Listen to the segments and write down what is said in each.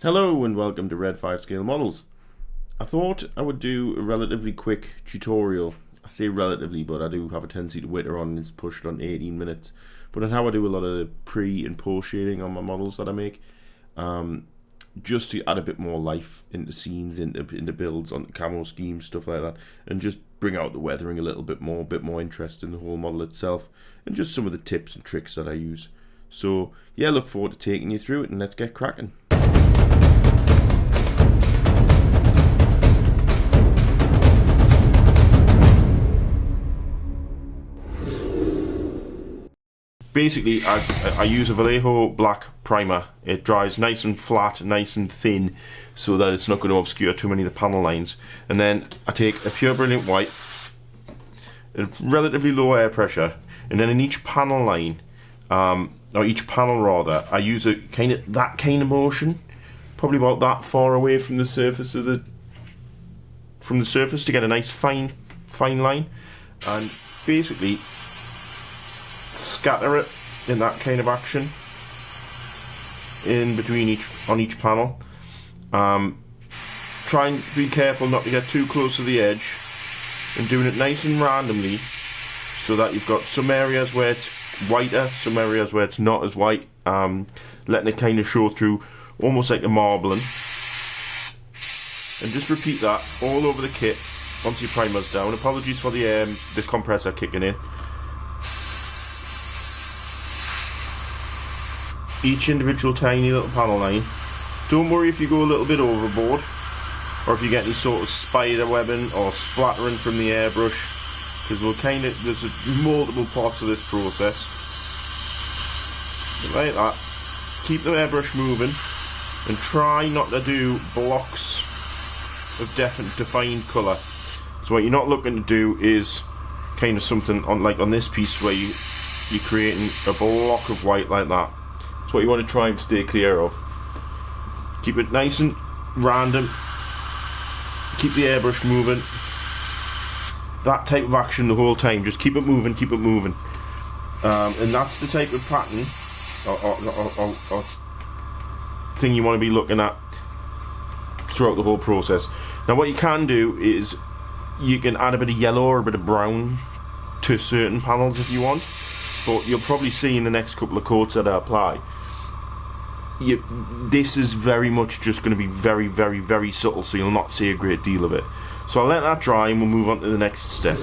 Hello and welcome to Red 5 Scale Models. I thought I would do a relatively quick tutorial. I say relatively, but I do have a tendency to witter on and it's pushed on 18 minutes. But on how I do a lot of the pre and post shading on my models that I make. Just to add a bit more life into scenes, into builds, on camo schemes, stuff like that. And just bring out the weathering a little bit more interest in the whole model itself. And just some of the tips and tricks that I use. So yeah, look forward to taking you through it and let's get cracking. Basically, I use a Vallejo black primer. It dries nice and flat, nice and thin, so that it's not going to obscure too many of the panel lines. And then I take a pure brilliant white, a relatively low air pressure, and then in each panel line, or each panel rather, I use a that kind of motion, probably about that far away from the surface of the to get a nice fine line, and basically scatter it in that kind of action in between on each panel. Try and be careful not to get too close to the edge, and doing it nice and randomly so that you've got some areas where it's whiter, some areas where it's not as white, letting it kind of show through almost like a marbling, and just repeat that all over the kit once your primer's down. Apologies for the compressor kicking in. Each individual tiny little panel line. Don't worry if you go a little bit overboard, or if you get any sort of spider webbing or splattering from the airbrush, because there's multiple parts of this process. Like that. Keep the airbrush moving, and try not to do blocks of defined colour. So what you're not looking to do is kind of something on this piece where you're creating a block of white like that. That's what you want to try and stay clear of. Keep it nice and random. Keep the airbrush moving. That type of action the whole time. Just keep it moving, keep it moving. And that's the type of pattern or thing you want to be looking at throughout the whole process. Now what you can do is you can add a bit of yellow or a bit of brown to certain panels if you want, but you'll probably see in the next couple of coats that I apply, this is very much just going to be very subtle, so you'll not see a great deal of it. So I'll let that dry and we'll move on to the next step.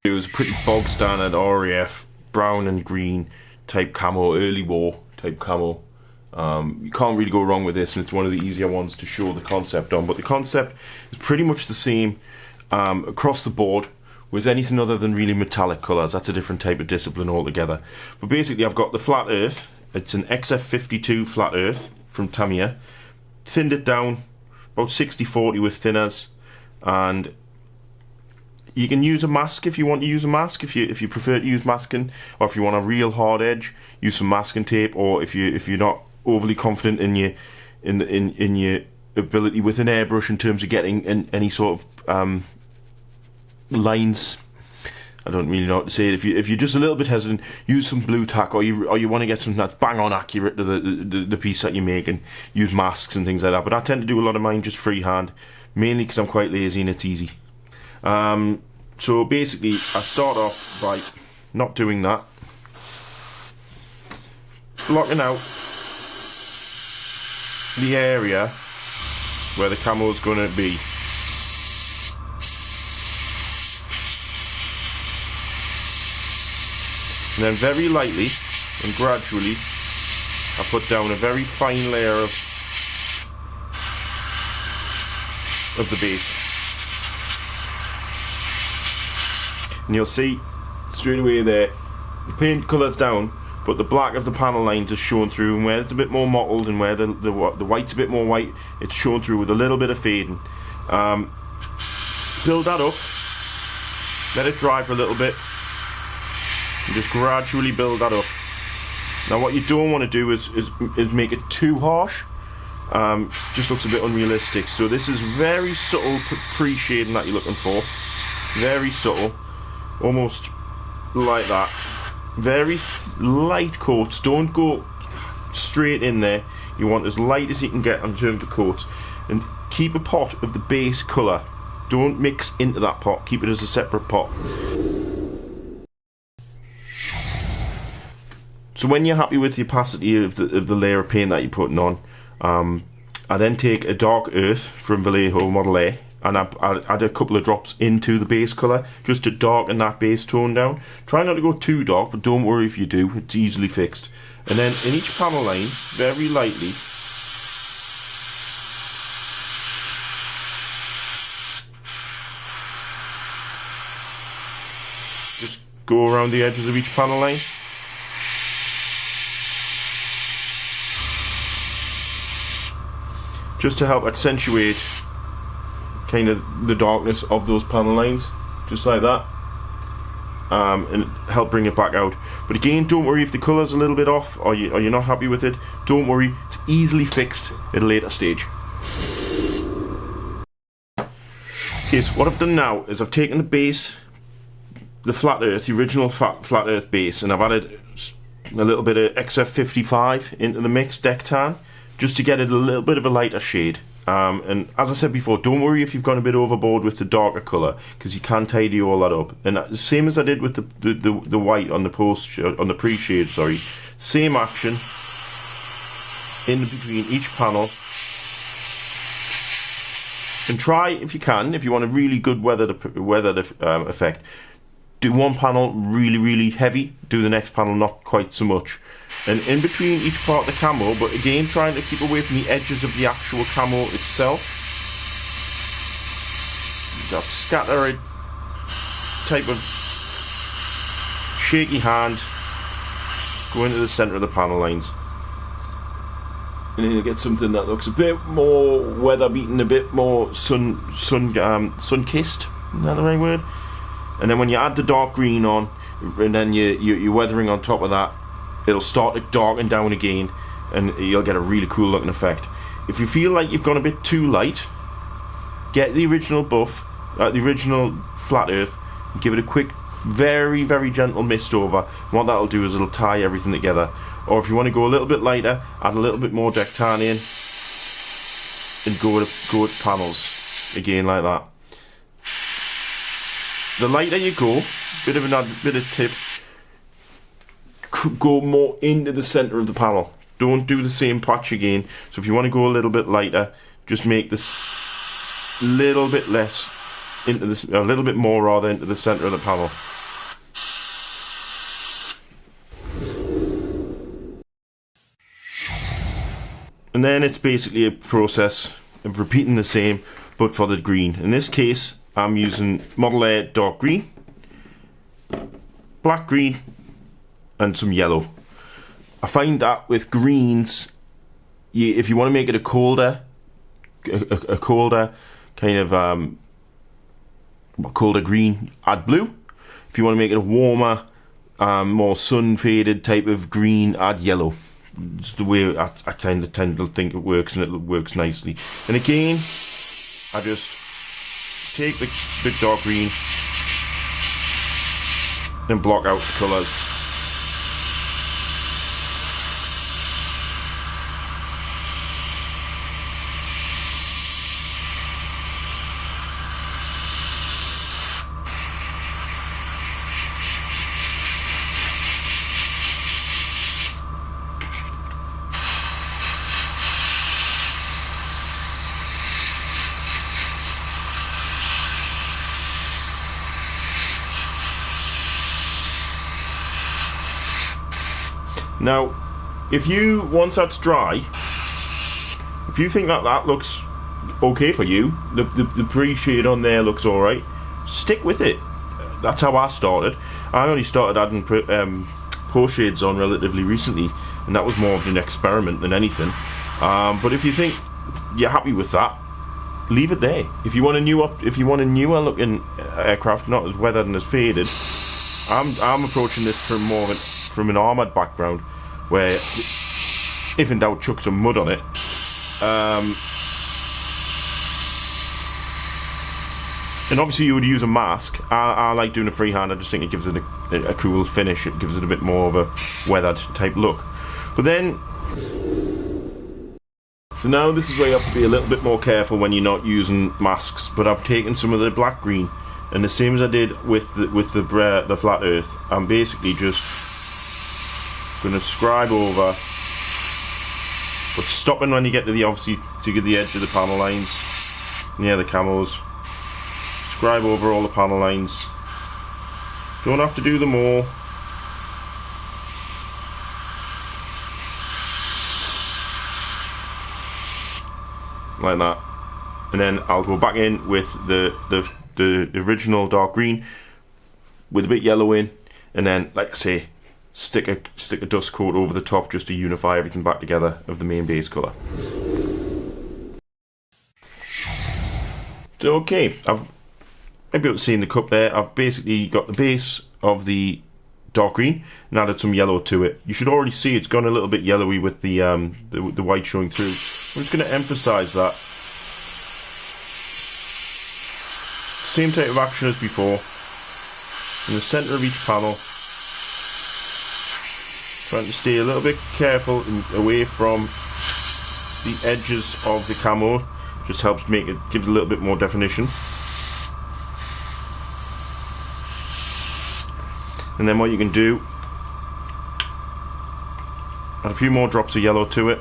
It was a pretty bog standard RAF brown and green type camo, early war type camo. You can't really go wrong with this, and it's one of the easier ones to show the concept on. But the concept is pretty much the same across the board with anything other than really metallic colours. That's a different type of discipline altogether. But basically I've got the flat earth. It's an XF52 flat earth from Tamiya. Thinned it down about 60-40 with thinners, and you can use a mask if you want to use a mask, if you prefer to use masking, or if you want a real hard edge, use some masking tape, or if you're not overly confident in your ability with an airbrush in terms of getting any sort of lines. I don't really know what to say. If you're just a little bit hesitant, use some blue tack, or you want to get something that's bang on accurate to the piece that you're making. Use masks and things like that. But I tend to do a lot of mine just freehand, mainly because I'm quite lazy and it's easy. So basically, I start off by not doing that, blocking out the area where the camo is going to be. And then very lightly and gradually I put down a very fine layer of the base. And you'll see straight away there, the paint colour's down, but the black of the panel lines is shown through, and where it's a bit more mottled and where the white's a bit more white, it's shown through with a little bit of fading. Build that up, let it dry for a little bit, and just gradually build that up. Now what you don't want to do is make it too harsh. Just looks a bit unrealistic. So this is very subtle pre-shading that you're looking for. Very subtle, almost like that. Very light coats. Don't go straight in there. You want as light as you can get in terms of coats, and keep a pot of the base colour. Don't mix into that pot, keep it as a separate pot. So when you're happy with the opacity of the layer of paint that you're putting on, I then take a dark earth from Vallejo Model A, and I add a couple of drops into the base colour just to darken that base tone down. Try not to go too dark, but don't worry if you do, it's easily fixed. And then in each panel line, very lightly, just go around the edges of each panel line. Just to help accentuate kind of the darkness of those panel lines, just like that, and help bring it back out. But again, don't worry if the colour's a little bit off or you're not happy with it. Don't worry, it's easily fixed at a later stage. Okay, so what I've done now is I've taken the base, the flat earth, the original flat earth base, and I've added a little bit of XF55 into the mix, deck tan, just to get it a little bit of a lighter shade. And as I said before, don't worry if you've gone a bit overboard with the darker colour, because you can tidy all that up. And the same as I did with the white on the pre-shade, sorry. Same action in between each panel. And try, if you can, if you want a really good weathered effect, do one panel really, really heavy, do the next panel not quite so much. And in between each part of the camo, but again trying to keep away from the edges of the actual camo itself. That scattered type of shaky hand go into the centre of the panel lines. And then you get something that looks a bit more weather beaten, a bit more sun kissed. Is that the right word? And then when you add the dark green on, and then you're weathering on top of that, it'll start to darken down again, and you'll get a really cool looking effect. If you feel like you've gone a bit too light, get the original buff, the original flat earth, and give it a quick, very, very gentle mist over. And what that'll do is it'll tie everything together. Or if you want to go a little bit lighter, add a little bit more deck tan in, and go with panels again like that. The lighter you go, bit of tip, go more into the centre of the panel. Don't do the same patch again. So if you want to go a little bit lighter, just make this little bit less into this, a little bit more rather, into the centre of the panel. And then it's basically a process of repeating the same, but for the green. In this case, I'm using Model A dark green, black green, and some yellow. I find that with greens, if you want to make it a colder kind of colder green, add blue. If you want to make it a warmer, more sun faded type of green, add yellow. It's the way I kind of tend to think it works, and it works nicely. And again, I just take the dark green and block out the colours. Now, if you, once that's dry, if you think that looks okay for you, the pre-shade on there looks alright, stick with it. That's how I started. I only started adding post shades on relatively recently, and that was more of an experiment than anything. But if you think you're happy with that, leave it there. If you want a newer looking aircraft, not as weathered and as faded, I'm approaching this from an armoured background, where if in doubt, chuck some mud on it. And obviously you would use a mask. I like doing a freehand. I just think it gives it a cool finish. It gives it a bit more of a weathered type look. But then So now this is where you have to be a little bit more careful when you're not using masks. But I've taken some of the black green, and the same as I did with the flat earth, I'm basically just going to scribe over, but stopping when you get to the, obviously to get the edge of the panel lines near the camos. Scribe over all the panel lines. Don't have to do them all. Like that, and then I'll go back in with the original dark green with a bit yellow in, and then, like I say, stick a dust coat over the top just to unify everything back together of the main base colour. So okay, I've maybe able to see in the cup there, I've basically got the base of the dark green and added some yellow to it. You should already see it's gone a little bit yellowy with the white showing through. I'm just going to emphasise that. Same type of action as before. In the centre of each panel. Trying to stay a little bit careful and away from the edges of the camo. Just helps make it, gives a little bit more definition. And then what you can do, add a few more drops of yellow to it.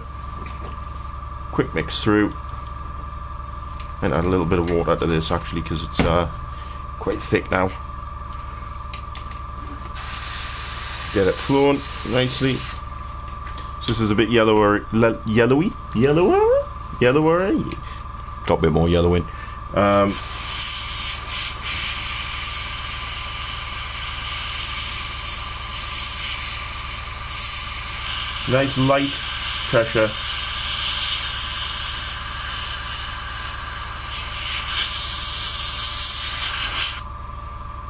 Quick mix through, and add a little bit of water to this actually because it's quite thick now. Get it flowing nicely. So this is a bit yellower, yellowy. Got a bit more yellow in. Nice light pressure.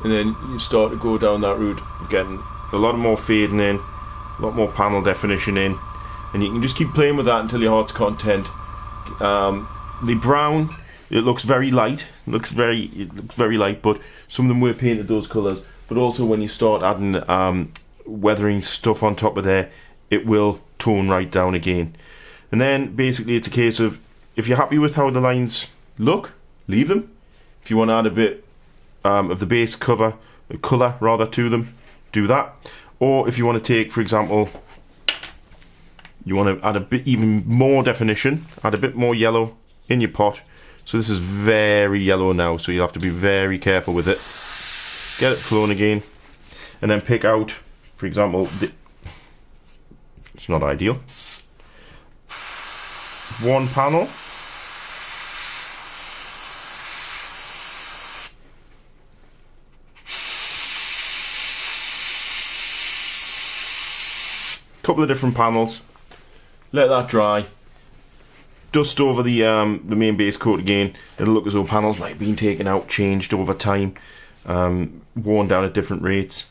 And then you start to go down that route of getting a lot more fading in, a lot more panel definition in, and you can just keep playing with that until your heart's content. The brown, it looks very light. It looks very light, but some of them were painted those colours. But also when you start adding weathering stuff on top of there, it will tone right down again. And then basically it's a case of, if you're happy with how the lines look, leave them. If you want to add a bit of the base colour rather to them, do that. Or if you want to take, for example, you want to add a bit even more definition, add a bit more yellow in your pot. So this is very yellow now, so you'll have to be very careful with it. Get it flowing again, and then pick out, for example, it's not ideal, one panel. Couple of different panels, let that dry, dust over the main base coat again. It'll look as though panels might have been taken out, changed over time, worn down at different rates.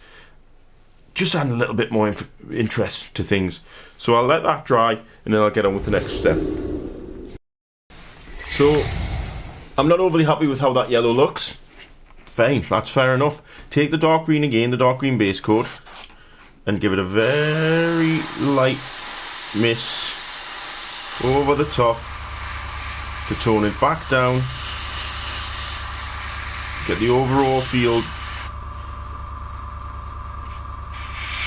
Just add a little bit more interest to things. So I'll let that dry and then I'll get on with the next step. So I'm not overly happy with how that yellow looks. Fine, that's fair enough. Take the dark green again, the dark green base coat, and give it a very light mist over the top to tone it back down. Get the overall feel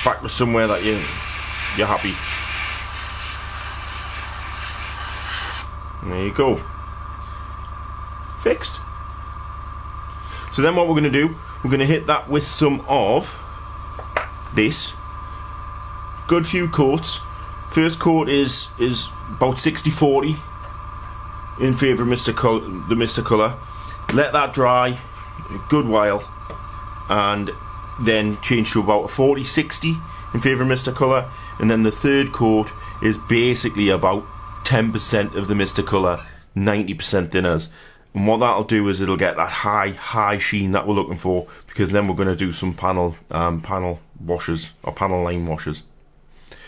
back to somewhere that you're happy. And there you go. Fixed. So then what we're going to do, we're going to hit that with some of this. Good few coats. First coat is about 60-40 in favour of the Mister Colour. Let that dry a good while, and then change to about a 40-60 in favour of Mister Colour. And then the third coat is basically about 10% of the Mister Colour, 90% thinners. And what that'll do is it'll get that high sheen that we're looking for, because then we're going to do some panel washes or panel line washes.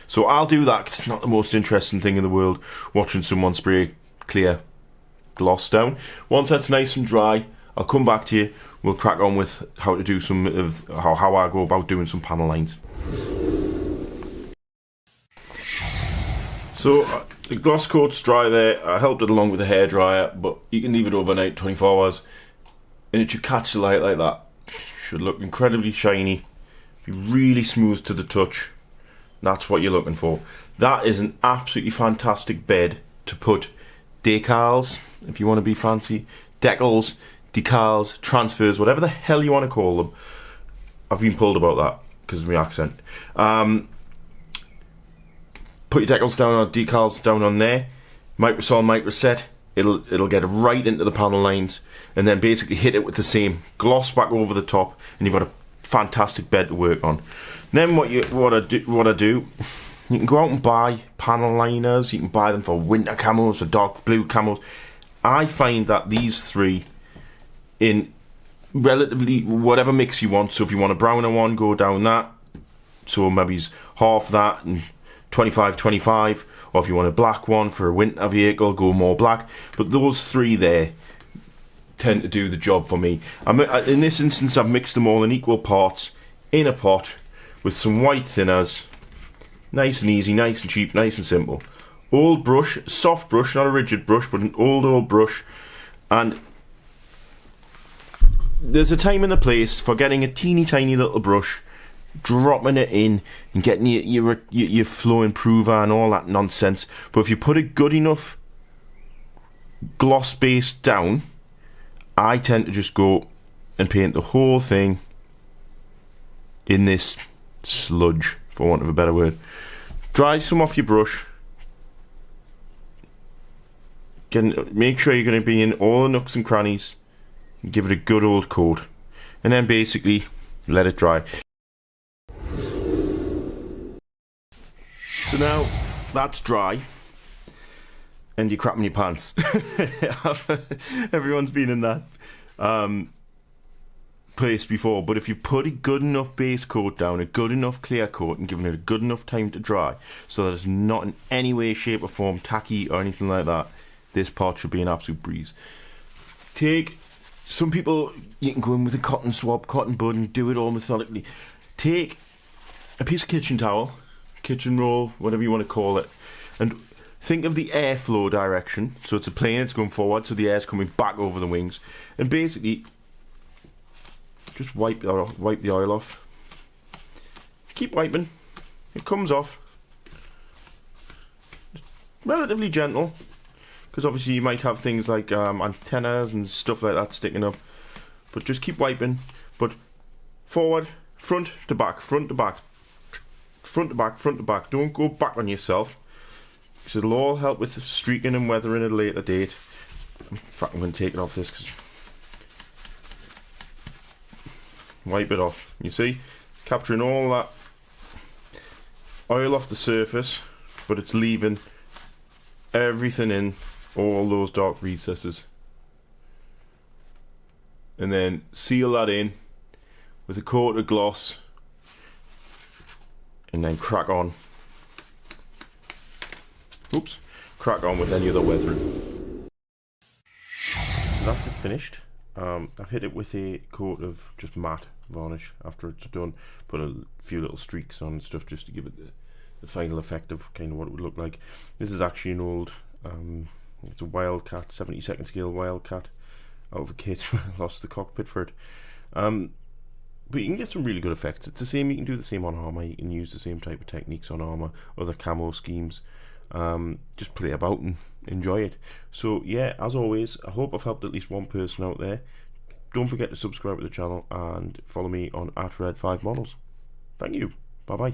So I'll do that because it's not the most interesting thing in the world, watching someone spray clear gloss down. Once that's nice and dry, I'll come back to you. We'll crack on with how to do some of how I go about doing some panel lines. So the gloss coat's dry there. I helped it along with a hairdryer, but you can leave it overnight, 24 hours, and it should catch the light like that. Should look incredibly shiny, be really smooth to the touch. That's what you're looking for. That is an absolutely fantastic bed to put decals, if you want to be fancy, decals, decals, transfers, whatever the hell you want to call them. I've been pulled about that because of my accent. Put your decals down or decals down on there, microsol, microset, it'll get right into the panel lines, and then basically hit it with the same gloss back over the top, and you've got a fantastic bed to work on. Then what I do, you can go out and buy panel liners. You can buy them for winter camos or dark blue camos. I find that these three, in relatively whatever mix you want, so if you want a browner one, go down that, so maybe half that and 25-25, or if you want a black one for a winter vehicle, go more black. But those three there tend to do the job for me. In this instance, I've mixed them all in equal parts in a pot with some white thinners. Nice and easy, nice and cheap, nice and simple. Old brush, soft brush, not a rigid brush, but an old brush. And there's a time and a place for getting a teeny tiny little brush, dropping it in and getting your flow improver and all that nonsense. But if you put a good enough gloss base down, I tend to just go and paint the whole thing in this sludge, for want of a better word. Dry some off your brush. Make sure you're going to be in all the nooks and crannies. And give it a good old coat. And then basically let it dry. So now that's dry, and you're crapping your pants. Everyone's been in that place before, but if you've put a good enough base coat down, a good enough clear coat, and given it a good enough time to dry, so that it's not in any way, shape or form tacky or anything like that, this part should be an absolute breeze. Some people, you can go in with a cotton swab, cotton bud, and do it all methodically. Take a piece of kitchen towel, kitchen roll, whatever you want to call it, and think of the airflow direction. So it's a plane, it's going forward, so the air's coming back over the wings, and basically just wipe the oil off. Keep wiping. It comes off. Just relatively gentle, because obviously you might have things like antennas and stuff like that sticking up. But just keep wiping. But forward, front to back, front to back, front to back, front to back. Don't go back on yourself, because it'll all help with streaking and weathering at a later date. In fact, I'm going to take it off this, because wipe it off. You see, capturing all that oil off the surface, but it's leaving everything in, all those dark recesses. And then seal that in with a coat of gloss, and then crack on. Oops, crack on with any other weathering. So that's it finished. I've hit it with a coat of just matte varnish after it's done. Put a few little streaks on and stuff just to give it the final effect of kind of what it would look like. This is actually an old, it's a Wildcat, 72nd scale Wildcat out of a kit. I lost the cockpit for it. But you can get some really good effects. It's the same, you can do the same on armour, you can use the same type of techniques on armour, other camo schemes. Just play about and enjoy it. So yeah, as always, I hope I've helped at least one person out there. Don't forget to subscribe to the channel and follow me on @Red5Models. Thank you. Bye bye.